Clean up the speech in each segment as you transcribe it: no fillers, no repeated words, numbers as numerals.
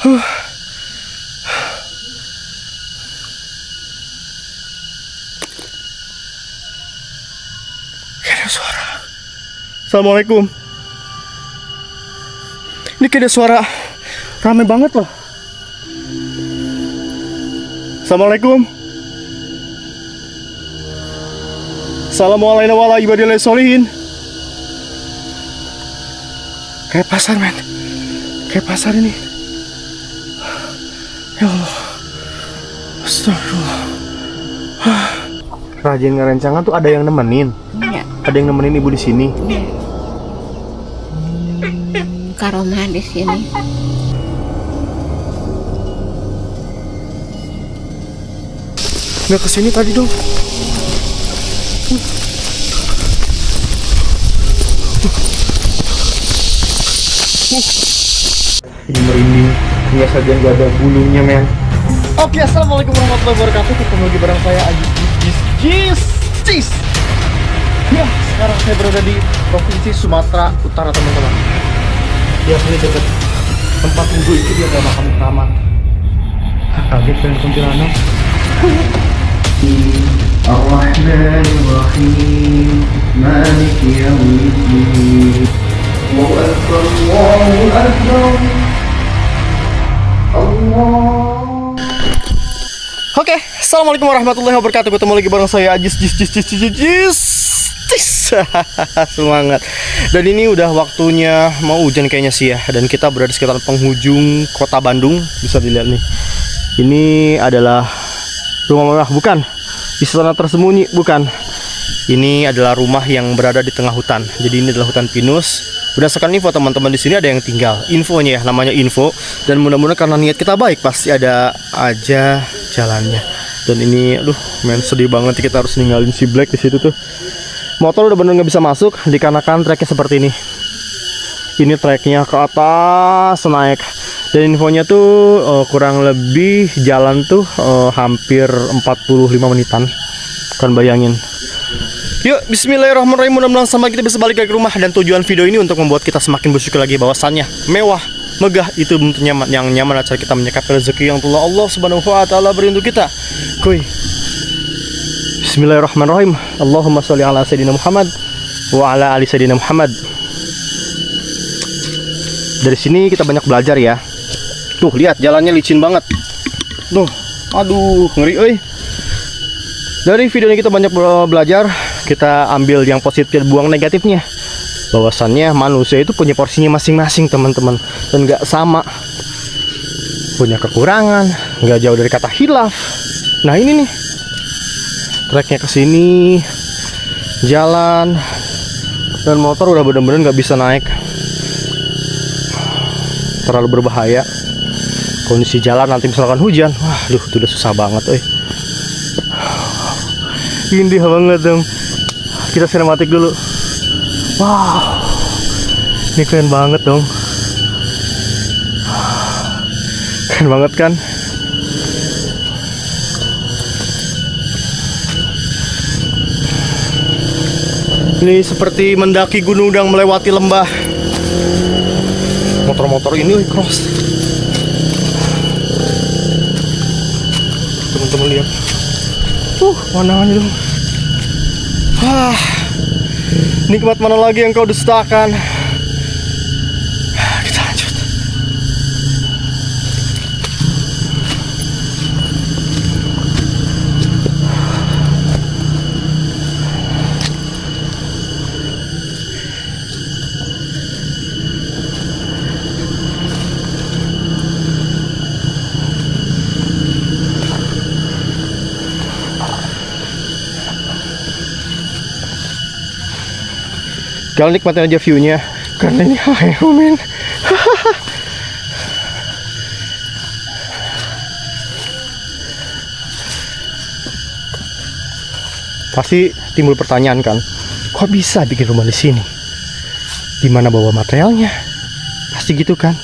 Kayak ada suara. Assalamualaikum. Ini kayak ada suara rame banget loh. Assalamualaikum. Assalamualaikum warahmatullahi wabarakatuh. Kayak pasar, men. Kayak pasar ini. Ya Allah. Astagfirullah. Rajin ngerencangan tuh ada yang nemenin. Iya. Ada yang nemenin ibu di sini. Iya. Karomah di sini. Nggak kesini tadi dong. Ini merinding. Nggak saja nggak ada bulunya, men. Oke, assalamualaikum warahmatullahi wabarakatuh. Ketemu lagi bareng saya Ajis. Ya, sekarang saya berada di provinsi Sumatera Utara, teman-teman. Di asli dekat tempat ibu itu dia ada makam keramat. Kaget kan kuntilanak. Ar-Rahmanir-Rahim Maliki Yawmiddin. Allahu Akbar, Allahu Akbar. Allah. Oke, assalamualaikum warahmatullahi wabarakatuh. Ketemu lagi bareng saya Ajis. Semangat. Dan ini udah waktunya mau hujan kayaknya sih ya. Dan kita berada di sekitar penghujung kota Bandung. Bisa dilihat nih. Ini adalah rumah mewah, bukan? Istana tersembunyi, bukan? Ini adalah rumah yang berada di tengah hutan. Jadi ini adalah hutan pinus. Berdasarkan info teman-teman di sini ada yang tinggal. Infonya ya, namanya info. Dan mudah-mudahan karena niat kita baik pasti ada aja jalannya. Dan ini, aduh, men, sedih banget kita harus ninggalin si Black di situ tuh. Motor udah bener nggak bisa masuk dikarenakan treknya seperti ini. Ini treknya ke atas naik. Dan infonya tuh kurang lebih jalan tuh hampir 45 menitan. Kan bayangin. Yuk, bismillahirrahmanirrahim. Mudah-mudahan sama kita bisa balik lagi ke rumah. Dan tujuan video ini untuk membuat kita semakin bersyukur lagi bahwasannya mewah, megah itu bentuk nyaman. Yang nyaman adalah cara kita menyikapi rezeki yang telah Allah Subhanahu wa taala beri untuk kita. Kuy. Bismillahirrahmanirrahim. Allahumma sholli ala sayyidina Muhammad wa ala ali sayyidina Muhammad. Dari sini kita banyak belajar ya. Tuh, lihat jalannya licin banget. Tuh, aduh, ngeri euy. Dari video ini kita banyak belajar. Kita ambil yang positif, buang negatifnya. Bahwasannya manusia itu punya porsinya masing-masing, teman-teman. Dan gak sama. Punya kekurangan, gak jauh dari kata hilaf. Nah, ini nih. Treknya ke sini. Jalan. Dan motor udah bener-bener gak bisa naik. Terlalu berbahaya. Kondisi jalan nanti misalkan hujan, waduh, itu udah susah banget, Indah banget dong. Kita sinematik dulu. Wow, ini keren banget dong. Keren banget kan? Ini seperti mendaki gunung dan melewati lembah. Motor-motor ini cross. Teman-teman lihat. Warnanya dong. Nikmat mana lagi yang kau dustakan? Kita lanjut. Kalian nikmatin aja view-nya. Karena ini hayo, men. Pasti timbul pertanyaan kan, kok bisa bikin rumah di sini? Gimana bawa materialnya? Pasti gitu kan?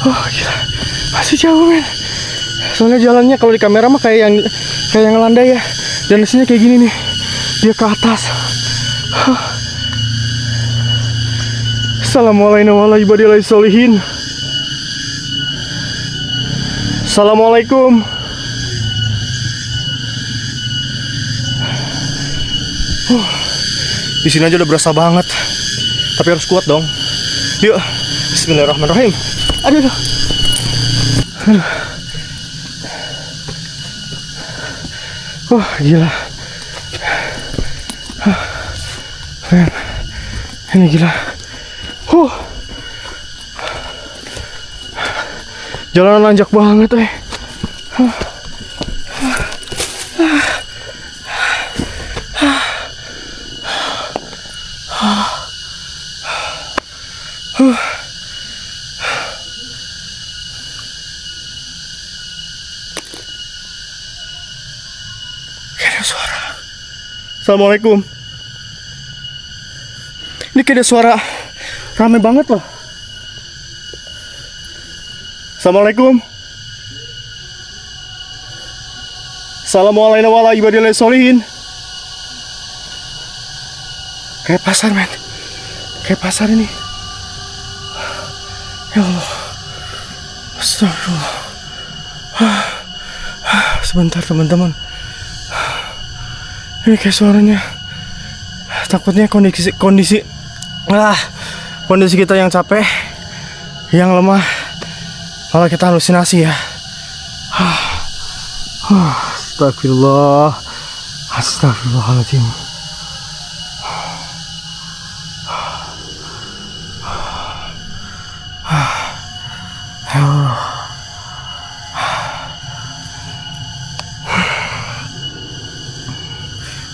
Oh gila, masih jauh men. Soalnya jalannya kalau di kamera mah kayak yang landai ya. Dan aslinya kayak gini nih, dia ke atas. Assalamualaikum warahmatullahi wabarakatuh. Assalamualaikum. Di sini aja udah berasa banget. Tapi harus kuat dong. Yuk, bismillahirrahmanirrahim. Aduh. Aduh. Wah, gila. Ini gila. Jalanan nanjak banget, Kayak ada suara. Assalamualaikum. Ini kayak ada suara. Rame banget loh. Assalamualaikum. Assalamualaikum warahmatullahi wabarakatuh. Kayak pasar men. Kayak pasar ini. Ya Allah. Astagfirullah. Sebentar teman-teman. Ini kayak suaranya. Takutnya kondisi kita yang capek, yang lemah, malah kita halusinasi ya. Astagfirullah. Astagfirullahaladzim. Ya Allah.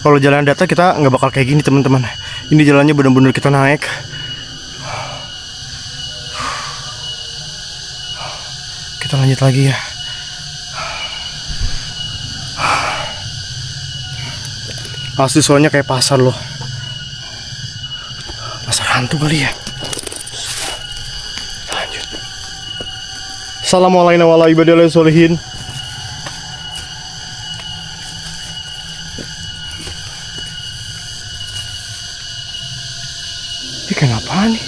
Kalau jalan datar kita nggak bakal kayak gini teman-teman. Ini jalannya benar-benar kita naik. Kita lanjut lagi ya. Asli suaranya kayak pasar loh. Pasar hantu kali ya. Lanjut. Assalamualaikum warahmatullahi wabarakatuh. Ini kayak apaan nih?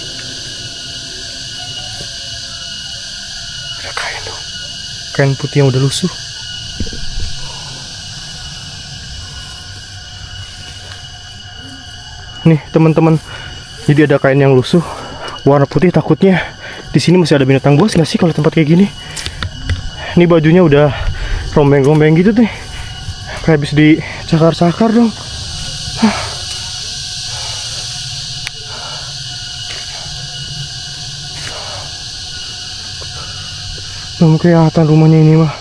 Ada kain dong. Kain putih yang udah lusuh. Nih teman-teman, jadi ada kain yang lusuh warna putih, takutnya di sini masih ada binatang buas nggak sih kalau tempat kayak gini? Ini bajunya udah rombeng-rombeng gitu deh, kayak habis dicakar-cakar dong. Belum kelihatan rumahnya ini mah.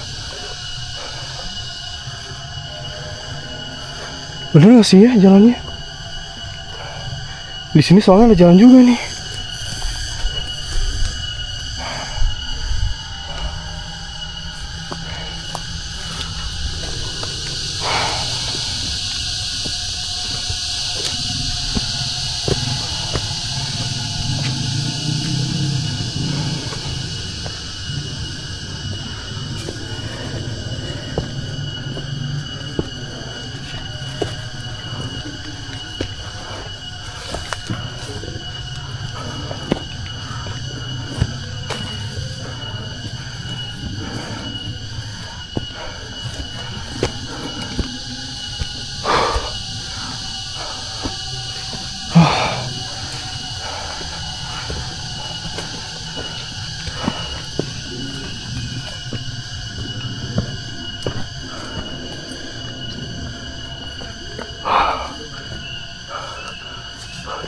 Bener nggak sih ya jalannya? Di sini soalnya ada jalan juga nih.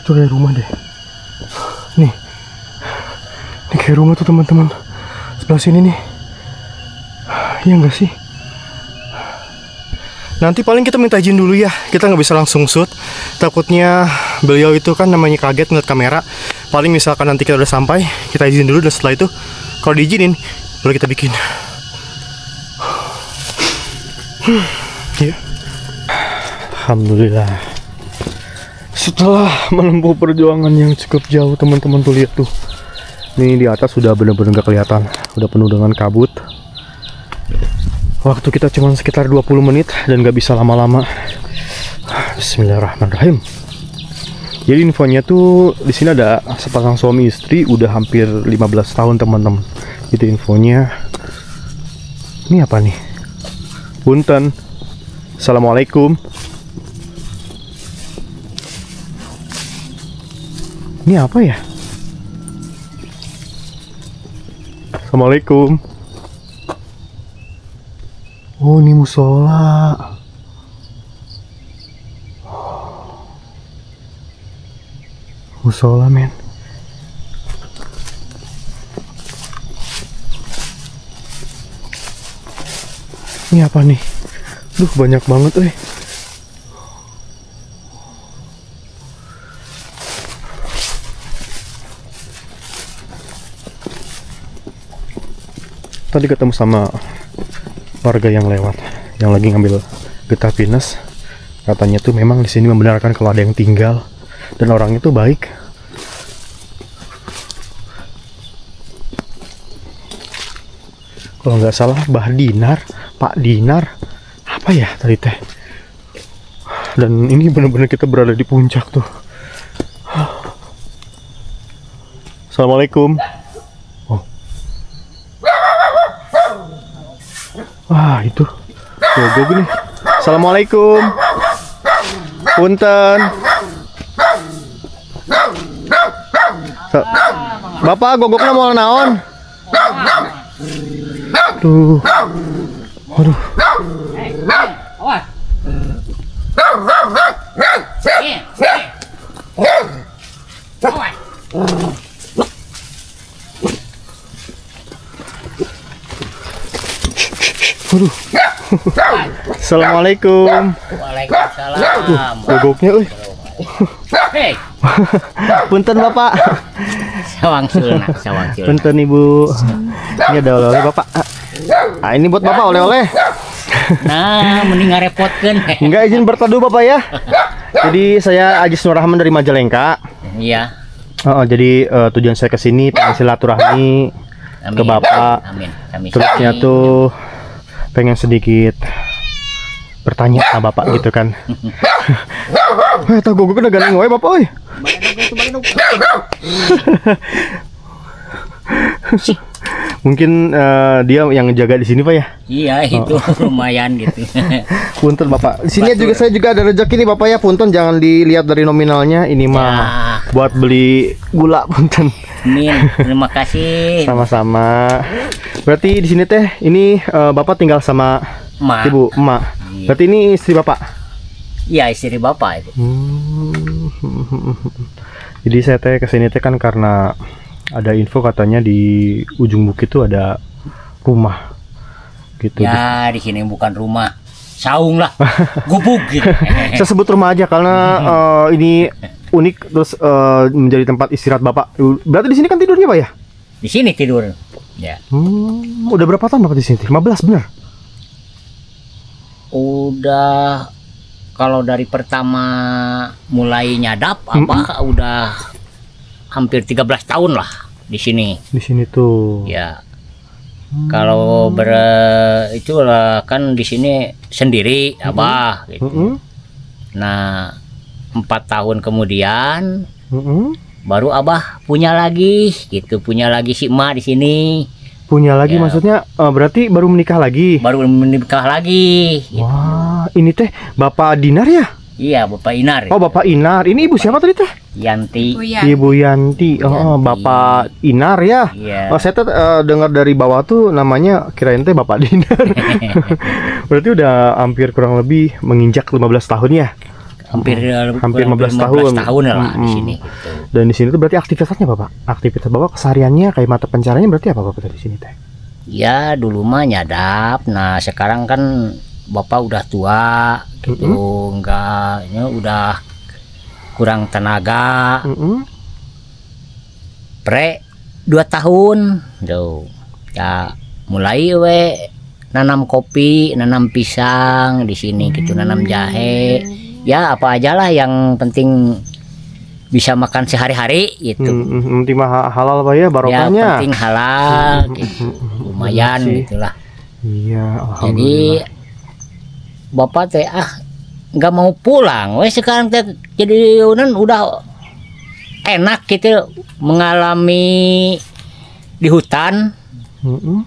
Itu kayak rumah deh. Nih kayak rumah tuh teman-teman. Sebelah sini nih. Iya nggak sih? Nanti paling kita minta izin dulu ya. Kita nggak bisa langsung shoot. Takutnya beliau itu kan namanya kaget ngeliat kamera. Paling misalkan nanti kita udah sampai, kita izin dulu, dan setelah itu kalau diizinin boleh kita bikin. Ya. Alhamdulillah. Setelah menempuh perjuangan yang cukup jauh teman-teman, tuh lihat tuh. Ini di atas sudah benar-benar gak kelihatan, udah penuh dengan kabut. Waktu kita cuma sekitar 20 menit dan gak bisa lama-lama. Bismillahirrahmanirrahim. Jadi infonya tuh di sini ada sepasang suami istri udah hampir 15 tahun teman-teman. Itu infonya. Ini apa nih? Punten. Assalamualaikum. Ini apa ya? Assalamualaikum. Oh, ini musola. Musola, men. Ini apa nih? Duh, banyak banget, Tadi ketemu sama warga yang lewat, yang lagi ngambil getah pinus. Katanya tuh memang di sini membenarkan kalau ada yang tinggal dan orang itu baik. Kalau nggak salah Mbah Dinar, Pak Dinar, apa ya tadi teh? Dan ini benar-benar kita berada di puncak tuh. Assalamualaikum. Wah, itu gogok nih. Assalamualaikum. Punten. Bapak gogoknya mau naon? Tuh. Waduh. Awas. Waduh. Assalamualaikum. Waalaikumsalam. Gogoknya, Hei, Punten Bapak. sawang sulna, sawang sulna. Punten Ibu. Ini ada oleh-oleh Bapak. Ah, ini buat Bapak oleh-oleh. Nah, mending ngarepotkeun. Enggak, izin berteduh Bapak ya. Jadi saya Ajis Nur Rahman dari Majalengka. Iya. Jadi tujuan saya ke sini pengen silaturahmi ke Bapak. Amin. Amin. Terusnya tuh pengen sedikit bertanya sama Bapak gitu kan. Tahu gogok udah gandeng wae Bapak euy. Mungkin dia yang jaga di sini Pak ya. Iya, itu lumayan gitu. Punten Bapak. Di sini juga saya juga ada rezeki nih Bapak ya. Punten jangan dilihat dari nominalnya. Ini mah buat beli gula punten. Amin. Terima kasih. Sama-sama. Berarti di sini teh ini Bapak tinggal sama Emak. Ibu, emak. Iya. Berarti ini istri Bapak. Iya, istri Bapak itu. Jadi saya teh kesini teh kan karena ada info katanya di ujung bukit itu ada rumah gitu. Ya, di sini bukan rumah. Saung lah. Gubuk gitu. Saya sebut rumah aja karena ini unik terus menjadi tempat istirahat Bapak. Berarti di sini kan tidurnya Pak ya? Di sini tidur. Ya. Udah berapa tahun Bapak di sini? 15 bener? Udah, kalau dari pertama mulai nyadap udah hampir 13 tahun lah di sini. Di sini tuh. Ya. Kalau itu lah kan di sini sendiri Abah gitu. Nah, 4 tahun kemudian baru Abah punya lagi gitu, punya lagi si emak di sini. Punya lagi Ya. maksudnya berarti baru menikah lagi? Baru menikah lagi. Gitu. Wah, ini teh Bapak Dinar ya? Iya, Bapak Inar. Oh, Bapak Inar. Ini ibu siapa tadi teh? Yanti. Ibu Yanti. Oh, Yanti. Bapak Inar ya? Iya. Oh, saya tuh dengar dari bawah tuh namanya kirain teh Bapak Dinar. Berarti udah hampir kurang lebih menginjak 15 tahun ya? Hampir 15 tahun. tahun lah di sini. Gitu. Dan di sini tuh berarti aktivitasnya Bapak? Aktivitas Bapak kesehariannya kayak mata pencariannya berarti apa Bapak di sini teh? Ya dulu mah nyadap. Nah sekarang kan Bapak udah tua gitu, enggaknya udah kurang tenaga. Pre 2 tahun tuh. Ya mulai nanam kopi, nanam pisang di sini gitu, nanam jahe. Ya apa aja lah yang penting bisa makan sehari-hari gitu. Penting mah halal Pak ya, Ya barokahnya. penting halal gitu. Lumayan sih. gitulah. Iya, Jadi alhamdulillah. bapak teh nggak mau pulang. Wes sekarang teh jadi udah enak gitu mengalami di hutan, Mm-mm.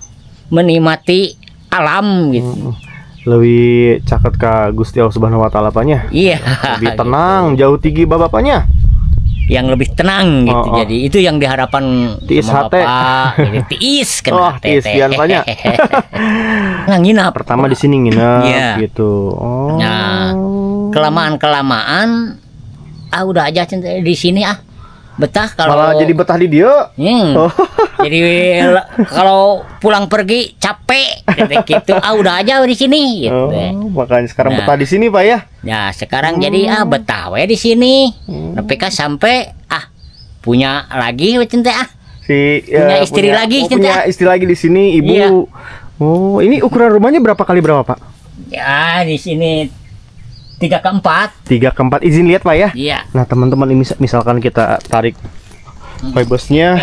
menikmati alam gitu. Lebih caket ka Gusti Allah Subhanahu wa taala Paknya. Iya. Lebih tenang, jauh tinggi bapaknya. Yang lebih tenang gitu. Oh. Jadi itu yang diharapkan Tiis sama hate. bapak. Jadi tiis kan Oh, hate tiis teh. pian Paknya. Nah, nginap. Pertama di sini nginep Iya. gitu. Oh. Nah, kelamaan udah aja di sini betah kalau Malah jadi betah di dia. Oh. Jadi kalau pulang pergi capek gitu udah aja di sini gitu. Oh, makanya sekarang Nah. betah di sini Pak ya. Nah, sekarang jadi betah we di sini. Tapi kan sampai punya lagi we cinta Punya istri lagi, punya Cinta. istri lagi di sini Ibu. Iya. Oh, ini ukuran rumahnya berapa kali berapa Pak? Ya, di sini 3 ke 4. 3 ke 4. Izin lihat Pak ya. Iya. Nah teman-teman ini misalkan kita tarik fibersnya.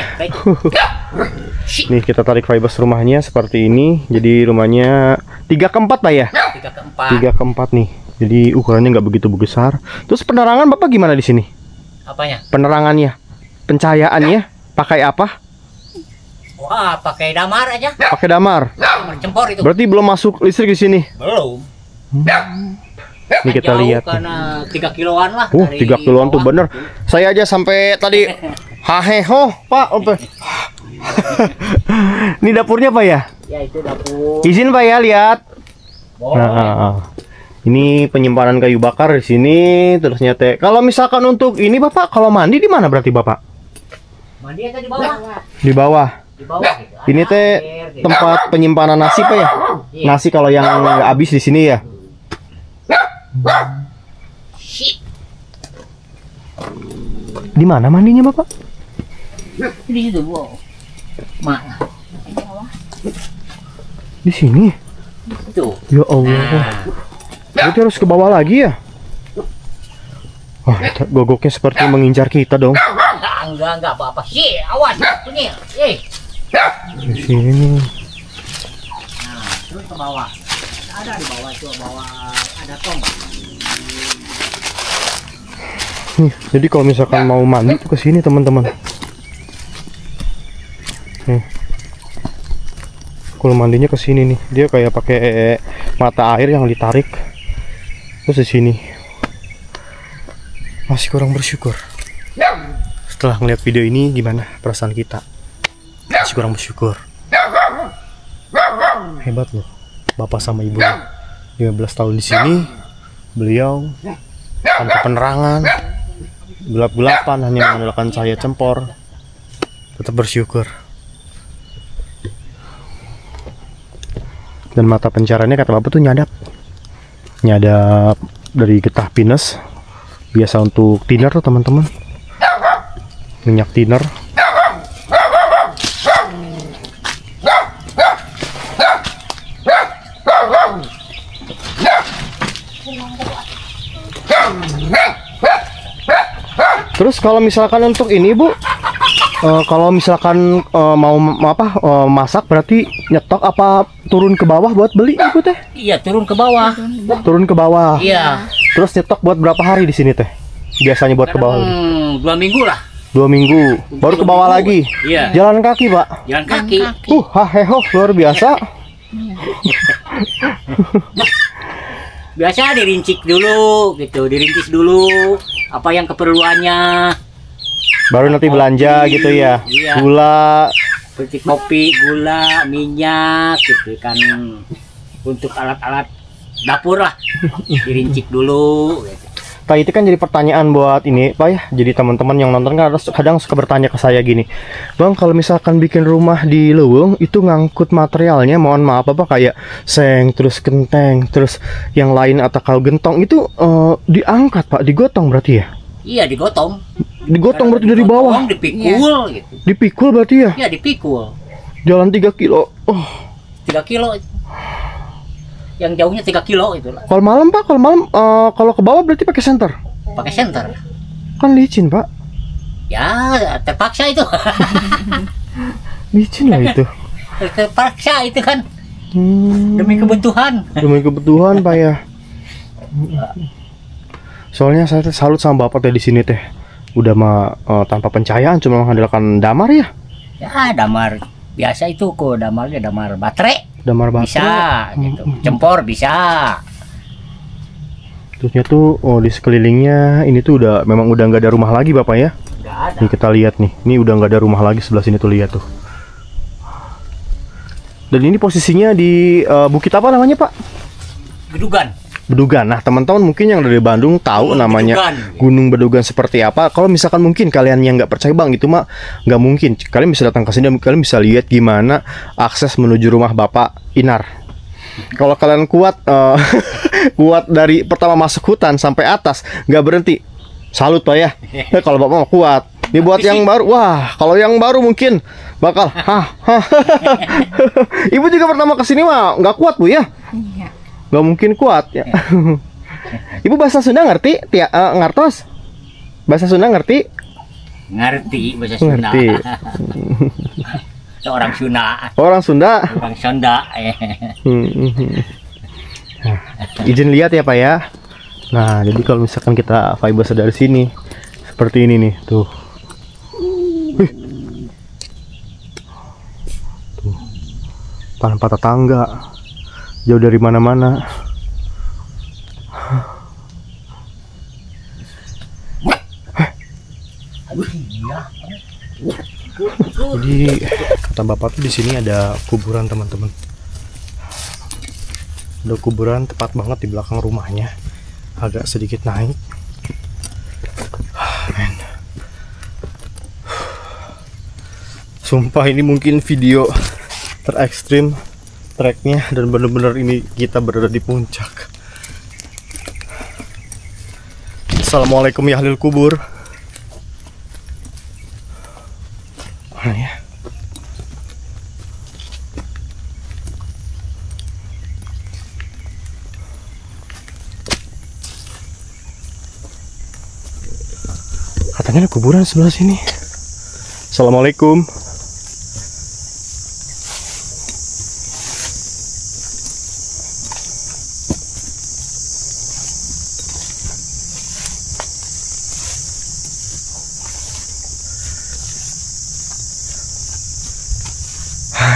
Nih kita tarik fibers rumahnya seperti ini. Jadi rumahnya 3 ke 4 Pak ya. 3 ke 4. 3 ke 4 nih. Jadi ukurannya nggak begitu besar. Terus penerangan Bapak gimana di sini? Apanya? Penerangannya, pencahayaannya pakai apa? Wah, pakai damar aja. Pakai damar. Damar cempor itu. Berarti belum masuk listrik di sini. Belum. Ini kita Jauh lihat. karena 3 kiloan lah. 3 kiloan tuh bener. Saya aja sampai tadi haheho Pak. Ini dapurnya Pak ya? Ya itu dapur. Izin Pak ya lihat. Boleh. Nah, ini penyimpanan kayu bakar di sini. Terus nyate. Kalau misalkan untuk ini Bapak, kalau mandi di mana berarti Bapak? Mandi aja di bawah. Di bawah. Di bawah gitu. Ini teh Air, gitu. tempat penyimpanan nasi Pak ya? Iya. Nasi kalau yang nggak habis di sini ya. Di mana mandinya Bapak? Di situ, Bu. Mana? Di sini. Tuh. Ya Allah. Nah, Berarti harus ke bawah lagi ya? Wah, gogoknya seperti mengincar kita dong. enggak apa-apa sih. Awas, punya. Di sini. Nah, terus ke bawah. Ada di bawah itu, bawah ada tong. Nih, jadi kalau misalkan mau mandi tuh ke sini teman-teman. Nih. Kalau mandinya ke sini nih, dia kayak pakai mata air yang ditarik. Terus di sini. Masih kurang bersyukur. Setelah ngeliat video ini gimana perasaan kita? Masih kurang bersyukur. Hebat loh, bapak sama ibu 15 tahun di sini. Beliau tanpa penerangan, gelap-gelapan, hanya mengandalkan cahaya cempor, tetap bersyukur. Dan mata pencariannya kata bapak tuh nyadap dari getah pinus, biasa untuk thinner tuh teman-teman, minyak thinner. Terus kalau misalkan untuk ini Bu, kalau misalkan mau masak berarti nyetok apa turun ke bawah buat beli Ibu teh? Iya, turun ke bawah. Turun ke bawah. Iya. Terus nyetok buat berapa hari di sini teh? Biasanya buat ke bawah. 2 minggu lah. 2 minggu. Baru ke bawah lagi. Iya. Jalan kaki Pak. Jalan kaki. Haheho luar biasa. Biasa dirincik dulu gitu, dirintis dulu apa yang keperluannya. Baru nanti belanja gitu ya. Iya. Gula. Seperti kopi, gula, minyak gitu kan, untuk alat-alat dapur lah dirincik dulu gitu. Pak, itu kan jadi pertanyaan buat ini Pak ya. Jadi teman-teman yang nonton kan kadang suka bertanya ke saya gini, Bang, kalau misalkan bikin rumah di Leuweung itu ngangkut materialnya, mohon maaf apa kayak seng, terus genteng, terus yang lain atau kalau gentong itu diangkat Pak, digotong berarti ya? Iya, digotong. Digotong berarti dari bawah. Dipikul gitu. Dipikul berarti ya? Iya, dipikul. Jalan 3 kilo. 3 kilo. Yang jauhnya 3 kilo itu lah. Kalau malam Pak, kalau malam kalau ke bawah berarti pakai senter. Pakai senter. Kan licin Pak. Ya terpaksa itu. Licin lah itu. Terpaksa itu kan. Demi kebutuhan. Demi kebutuhan Pak ya. Soalnya saya salut sama Bapak teh di sini teh. Udah mah tanpa pencahayaan cuma mengandalkan damar ya. Ya damar biasa itu kok, damarnya damar baterai. Damar baterai. Bisa gitu. Cempor bisa. Terusnya tuh di sekelilingnya ini tuh memang udah nggak ada rumah lagi Bapak ya. Nggak ada. Nih kita lihat nih. Ini udah nggak ada rumah lagi sebelah sini tuh, lihat tuh. Dan ini posisinya di bukit apa namanya Pak? Gedugan. Bedugan. Nah teman-teman mungkin yang dari Bandung tahu namanya Bedugan. Gunung Bedugan seperti apa. Kalau misalkan mungkin kalian yang nggak percaya Bang itu mah nggak mungkin. Kalian bisa datang ke sini dan kalian bisa lihat gimana akses menuju rumah Bapak Inar. Kalau kalian kuat kuat dari pertama masuk hutan sampai atas nggak berhenti, salut Pak ya. Kalau Bapak mah kuat. Ini buat yang baru, wah kalau yang baru mungkin bakal Ibu juga pertama kesini mah nggak kuat Bu ya? Iya. Nggak mungkin kuat ya. Ibu bahasa Sunda ngerti? Ngartos? Bahasa Sunda ngerti? Ngerti bahasa Sunda. Ngerti. Orang Sunda. Orang Sunda. Orang Sunda. Nah, izin lihat ya Pak ya. Nah jadi kalau misalkan kita vibes dari sini seperti ini nih tuh. Wih. Tuh. Tanpa tetangga, jauh dari mana-mana. Jadi kata Bapak tuh di sini ada kuburan teman-teman. Ada kuburan tepat banget di belakang rumahnya. Agak sedikit naik. Men. Sumpah ini mungkin video terekstrim treknya dan bener-bener ini kita berada di puncak. Assalamualaikum ya ahlul kubur. Mana ya? Katanya ada kuburan sebelah sini. Assalamualaikum.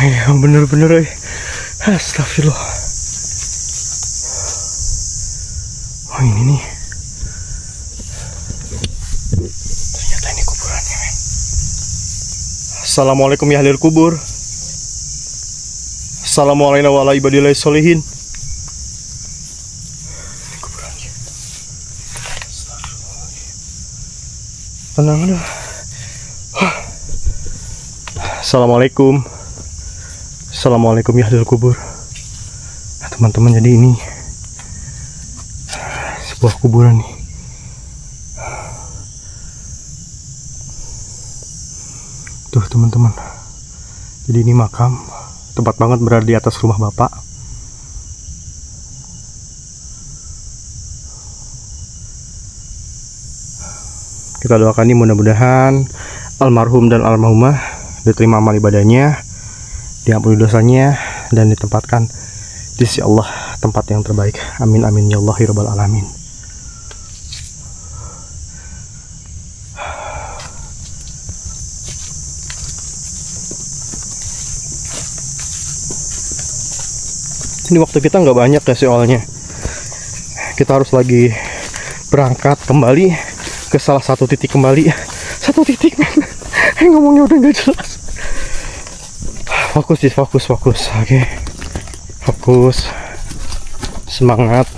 Ya bener-bener astagfirullah. Oh ini nih. Ternyata ini kuburannya men. Assalamualaikum ya ahlul kubur. Assalamualaikum warahmatullahi wabarakatuh. Ini kuburannya. Tenang aduh. Assalamualaikum. Assalamualaikum ya ahlul kubur. Nah, teman-teman jadi ini sebuah kuburan nih. Tuh teman-teman. Jadi ini makam tepat banget berada di atas rumah Bapak. Kita doakan ini mudah-mudahan almarhum dan almarhumah diterima amal ibadahnya, diampuni dosanya, dan ditempatkan di sisi Allah tempat yang terbaik. Amin amin ya Allah ya rabbal alamin. Ini waktu kita nggak banyak ya soalnya. Kita harus lagi berangkat kembali ke salah satu titik kembali. Satu titik men. Ngomongnya udah nggak jelas. Fokus sih, fokus. Oke. Fokus. Semangat.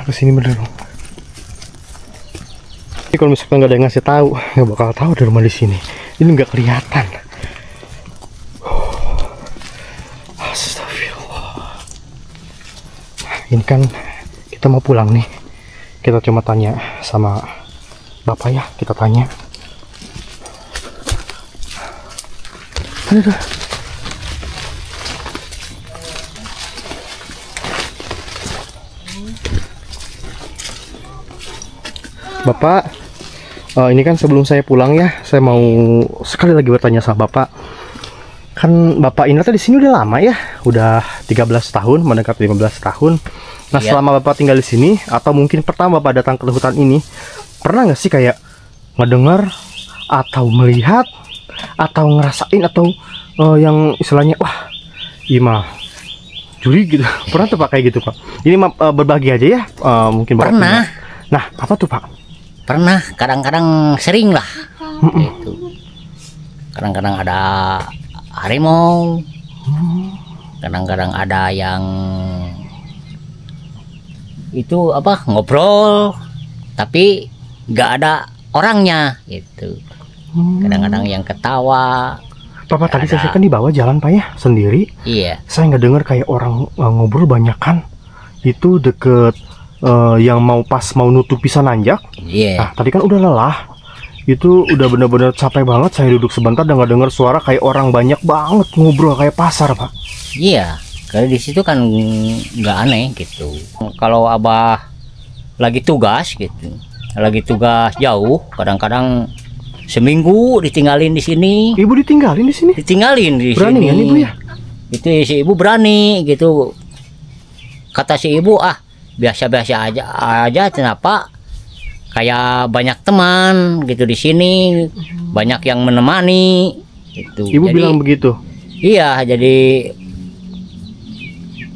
Kesini bener. Ini kalau misalkan nggak ada yang ngasih tahu, nggak bakal tahu ada rumah di sini. Ini nggak kelihatan. ini kan kita mau pulang nih. Kita cuma tanya sama bapak ya, kita tanya. Aduh. Bapak, ini kan sebelum saya pulang ya, saya mau sekali lagi bertanya sama bapak. Kan bapak ini di sini udah lama ya, udah 13 tahun, mendekati 15 tahun. Nah, iya. Selama bapak tinggal di sini, atau mungkin pertama bapak datang ke hutan ini, pernah nggak sih kayak ngedengar atau melihat atau ngerasain atau yang istilahnya wah, ima juri gitu? Pernah tuh pak kayak gitu pak? Ini berbagi aja ya, mungkin bapak Pernah. punya. Nah, apa tuh pak? Pernah, kadang-kadang sering lah. Gitu. Kadang-kadang ada harimau, kadang-kadang ada yang itu apa ngobrol, tapi nggak ada orangnya gitu. Kadang-kadang yang ketawa. Bapak tadi saya kan di bawah jalan pak ya, sendiri. Iya. Saya nggak dengar kayak orang ngobrol banyak kan. Itu deket yang pas mau nutup bisa nanjak. Iya. Nah, tadi kan udah lelah. Itu udah bener-bener capek banget. Saya duduk sebentar dan nggak dengar suara kayak orang banyak banget ngobrol kayak pasar pak. Iya. Kalau di situ kan nggak aneh gitu. Kalau abah lagi tugas gitu, lagi tugas jauh, kadang-kadang seminggu ditinggalin di sini. Ibu ditinggalin di sini? Ditinggalin di Berani sini. kan ibu ya? Itu si ibu berani gitu. Kata si ibu, ah biasa-biasa aja kenapa? Kayak banyak teman gitu di sini, banyak yang menemani gitu. Ibu Jadi, bilang begitu? iya, jadi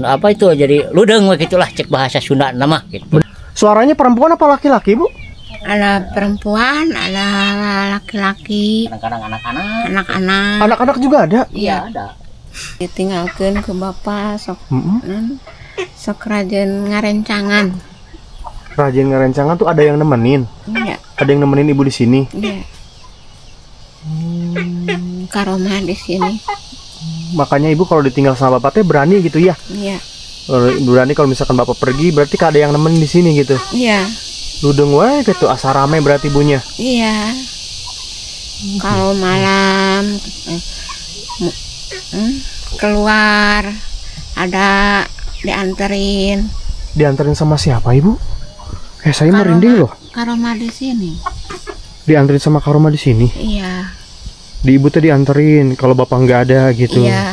apa itu, jadi ludeng begitulah cek bahasa Sunda nama gitu. Suaranya perempuan apa laki-laki ibu? Ada perempuan, ada laki-laki, Kadang-kadang anak-anak. anak-anak. Anak-anak juga ada? Iya ada. Ditinggalkan ke bapak sok Mm-mm. sok rajin ngarencangan. Rajin ngerencangan tuh ada yang nemenin? Iya, Ada yang nemenin ibu di sini? iya. Karomah di sini. Makanya ibu kalau ditinggal sama bapak teh berani gitu ya? Iya, Berani kalau misalkan bapak pergi berarti ada yang nemenin di sini gitu? iya, Ludeng wae gitu, asa rame berarti ibunya. iya. Kalau malam keluar ada dianterin. Dianterin sama siapa ibu? Saya merinding loh. Karomah di sini. Dianterin sama Karoma di sini. Iya, Di ibu tuh dianterin kalau bapak nggak ada gitu. iya.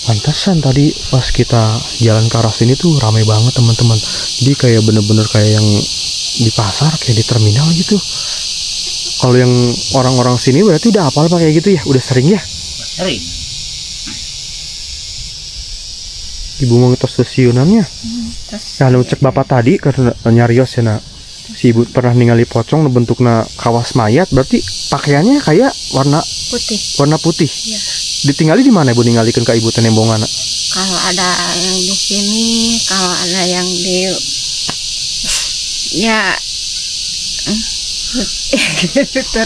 Pantesan tadi pas kita jalan ke arah sini tuh ramai banget teman-teman. Jadi kayak bener-bener kayak yang di pasar, kayak di terminal gitu. Kalau yang orang-orang sini berarti udah hafal pak kayak gitu ya? Udah sering ya? Sering. Ibu mau ngetos stasiunannya. Terus Nah, nu cek bapak tadi karena nyarios ya nak. Si ibu pernah ningali pocong bentuknya kawas mayat, berarti pakaiannya kayak warna putih. putih. Iya. Ditinggali di mana ibu ninggalikan ke ibu tenembongan? Kalau ada yang di sini, kalau ada yang di ya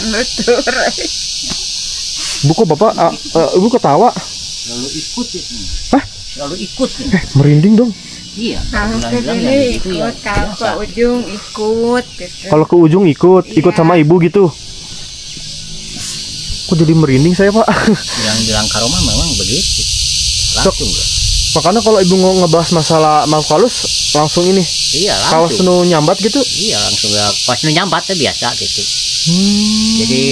nutur. Bu kok bapak ibu ketawa? Lalu ikut itu. Hah? Lalu ikut. Merinding dong. Iya. Kalau ke Bilang-bilang sini yang gitu ya, ikut, kalau ke biasa. ujung ikut gitu. Kalau ke ujung ikut Iya. sama ibu gitu. Kok jadi merinding saya pak? Bilang Karoma memang begitu. Langsung lah. Makanya kalau ibu ngebahas masalah makhluk halus langsung ini. Iya Kalau langsung. senu nyambat gitu. Iya langsung ya. Pas nyambat ya biasa gitu. Jadi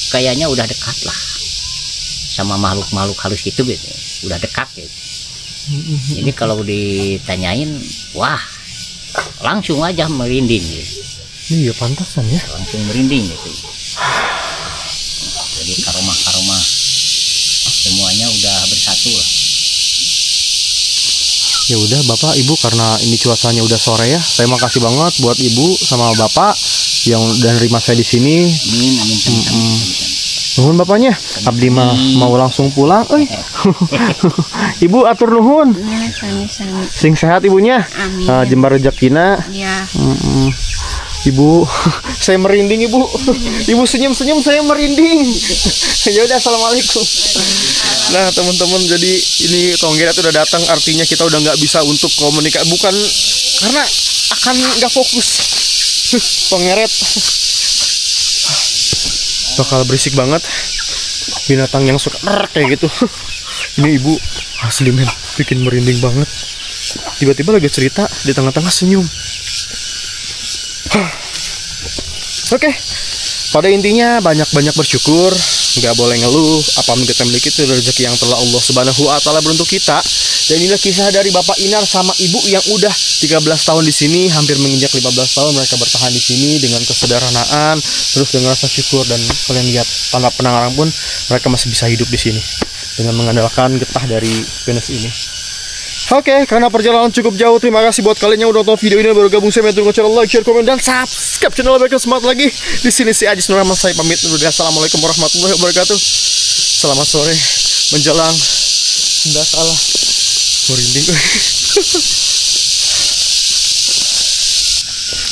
kayaknya udah dekat lah sama makhluk-makhluk halus itu gitu. Udah dekat gitu. Jadi kalau ditanyain, wah langsung aja merinding gitu. Iya pantasan ya. Langsung merinding gitu. Jadi karomah semuanya udah bersatu lah. Ya udah bapak ibu, karena ini cuacanya udah sore ya, saya makasih banget buat ibu sama bapak yang dan nerima saya di sini. Amin. Nuhun bapaknya, abdi mah mau langsung pulang. Ibu atur nuhun. Ya, sami-sami. Sing sehat ibunya. Amin. Jembar rezekina. Ya. Ibu, saya merinding ibu. Ibu senyum-senyum saya merinding. Ya udah, assalamualaikum. Nah teman-teman, jadi ini Tonggeret udah datang, artinya kita udah nggak bisa untuk komunikasi, bukan karena akan nggak fokus. Tonggeret bakal berisik banget, binatang yang suka kayak gitu. Ini ibu asli men, bikin merinding banget. Tiba-tiba lagi cerita, di tengah-tengah senyum. Oke, pada intinya banyak-banyak bersyukur, nggak boleh ngeluh. Apa yang kita miliki itu rezeki yang telah Allah Subhanahu wa Ta'ala beruntuk kita. Dan inilah kisah dari Bapak Inar sama Ibu yang udah 13 tahun di sini, hampir menginjak 15 tahun mereka bertahan di sini dengan kesederhanaan, terus dengan rasa syukur. Dan kalian lihat, tanpa penanggaran pun mereka masih bisa hidup di sini dengan mengandalkan getah dari Venus ini. Oke, karena perjalanan cukup jauh, terima kasih buat kalian yang udah nonton video ini, baru gabung saya menurut channel, like, share, komen, dan subscribe channel mereka. Semangat lagi. Di sini si Ajis Nur Rahman, saya pamit dulu. Assalamualaikum warahmatullahi wabarakatuh. Selamat sore menjelang nggak salah merinding.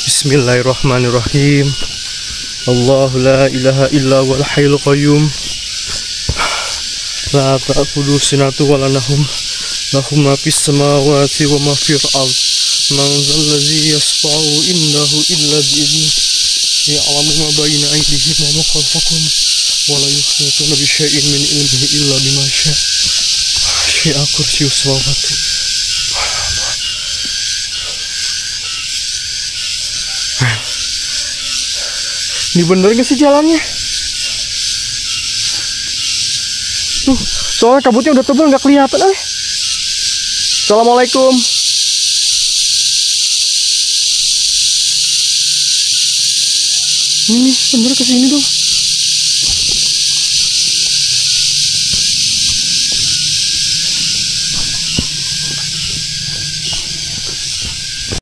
Bismillahirrahmanirrahim. Allahu la ilaha illa wal hayyul qayyum. La ta'khudhuhu sinatun wa la nawm. Lahu ma fis samawati wa ma fil ardh. Man dzal ladzi yashfa'u indahu illa bi idnihi. Ya'lamu ma bayna aydihim wa ma khalfahum wa la yuhituna bi syai'in min ilmihi illa bima syaa'. Wasi'a kursiyyuhu samawati. Ini bener gak sih jalannya? Tuh, soalnya kabutnya udah tebal, nggak kelihatan. Assalamualaikum. Ini bener kesini dong.